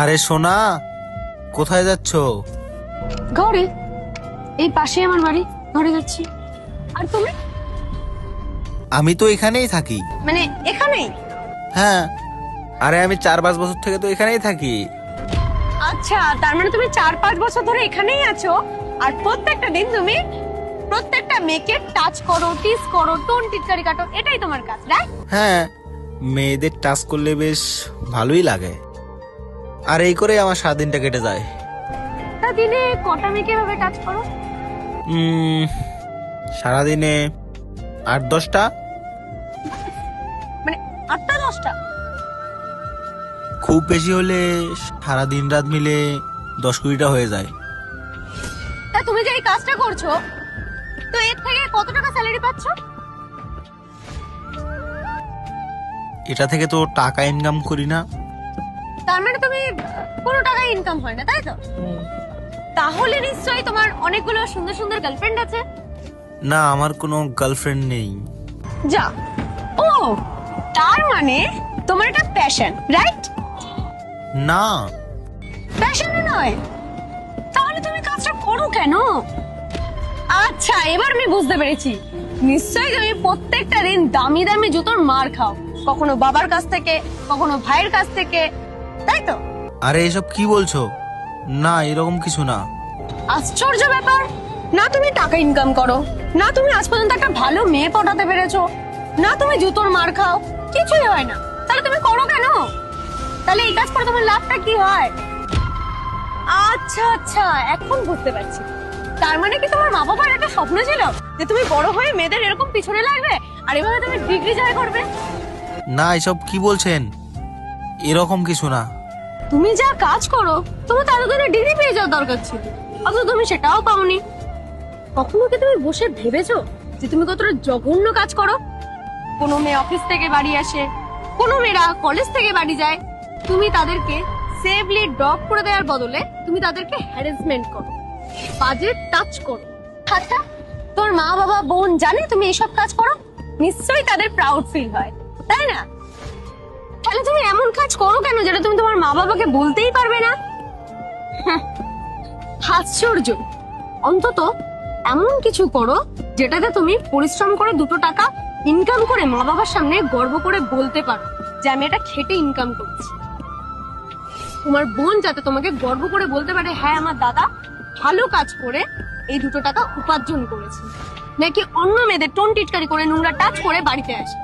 আরে সোনা, কোথায় যাচ্ছ? ঘরে, এই পাশে আমার বাড়ি, ঘরে যাচ্ছি। আর তুমি? আমি তো এখানেই থাকি। মানে এখানেই? হ্যাঁ, আরে আমি 4-5 বছর থেকে তো এখানেই থাকি। আচ্ছা, তার মানে তুমি 4-5 বছর ধরে এখানেই আছো। আর প্রত্যেকটা দিন তুমি প্রত্যেকটা মেয়েকে টাচ করো, টিস করো, টোন টিটকারি কাটো, এটাই তোমার কাজ, রাইট? হ্যাঁ, মেয়েদের টাচ করলে বেশ ভালোই লাগে। আর এই করে আমার সারাদিনটা কেটে যায়। তা দিনে কটা মেয়েকে ভাবে টাচ করো? সারাদিনে 8-10টা। মানে 8টা-10টা? খুব বেশি হলে সারাদিন রাত মিলে 10-20টা হয়ে যায়। তা তুমি যে এই কাজটা করছো, তো এর থেকে কত টাকা স্যালারি পাচ্ছো? এটা থেকে তো টাকা ইনকাম করি না। তার মানে তুমি কোনো টাকা ইনকাম হয় না, তাই তো? তাহলে নিশ্চয়ই তোমার অনেকগুলো সুন্দর সুন্দর গার্লফ্রেন্ড আছে। না, আমার কোনো গার্লফ্রেন্ড নেই। যা, ও তার মানে তোমার একটা প্যাশন, রাইট? না, প্যাশন নয়, তাহলে তুমি কাজটা করো কেন? আচ্ছা, এবার আমি বুঝতে পেরেছি। নিশ্চয়ই তুমি প্রত্যেকটা দিন দামি দামি জুতোর মার খাও, কখনো বাবার কাছ থেকে, কখনো ভাইয়ের কাছ থেকে, তাই তো? আরে এসব কি বলছো? না, এরকম কিছু না। আশ্চর্য ব্যাপার, না তুমি টাকা ইনকাম করো, না তুমি আজ পর্যন্ত একটা ভালো মেয়ে পটাতে পেরেছো, না তুমি জুতোর মার খাও, কিছুই হয় না। তাহলে তুমি করো কেন? তাহলে এই কাজ করে তোমার লাভটা কি হয়? আচ্ছা আচ্ছা, এখন বুঝতে পারছি। তার মানে কি তোমার মা বাবার একটা স্বপ্ন ছিল যে তুমি বড় হয়ে মেয়েদের এরকম পিছনে লাগবে আর এভাবে তুমি ডিগ্রি জয় করবে? না, এসব কি বলছেন? এরকম কিছু না। তুমি যা কাজ করো, তোমার তো এতদিনে ডিগ্রি পেয়ে যাওয়ার দরকার ছিল, অথচ তুমি সেটাও পাওনি। কখনো কি তুমি বসে ভেবেছো যে তুমি কতটা জঘন্য কাজ করো? কোনো মেয়ে অফিস থেকে বাড়ি আসে, কোনো মেয়েরা কলেজ থেকে বাড়ি যায়, তুমি তাদেরকে সেফলি ড্রপ করে দেওয়ার বদলে তুমি তাদেরকে হ্যারাসমেন্ট করো, বাজে টাচ করো। আচ্ছা, তোর মা বাবা বোন জানে তুমি এইসব কাজ করো? নিশ্চয়ই তাদের প্রাউড ফিল হয়, তাই না? তাহলে তুমি এমন কাজ করো কেন যেটা তুমি তোমার মা বাবাকে বলতেই পারবে না? আশ্চর্য। অন্তত এমন কিছু করো যেটাতে তুমি পরিশ্রম করে 2 টাকা ইনকাম করে মা বাবার সামনে গর্ব করে বলতে পারো যে আমি এটা খেটে ইনকাম করেছি। তোমার বোন যাতে তোমাকে গর্ব করে বলতে পারে, হ্যাঁ আমার দাদা ভালো কাজ করে এই 2 টাকা উপার্জন করেছে, নাকি অন্য মেয়েদের টোন টিটকারি করে নোংরা টাচ করে বাড়িতে আসে।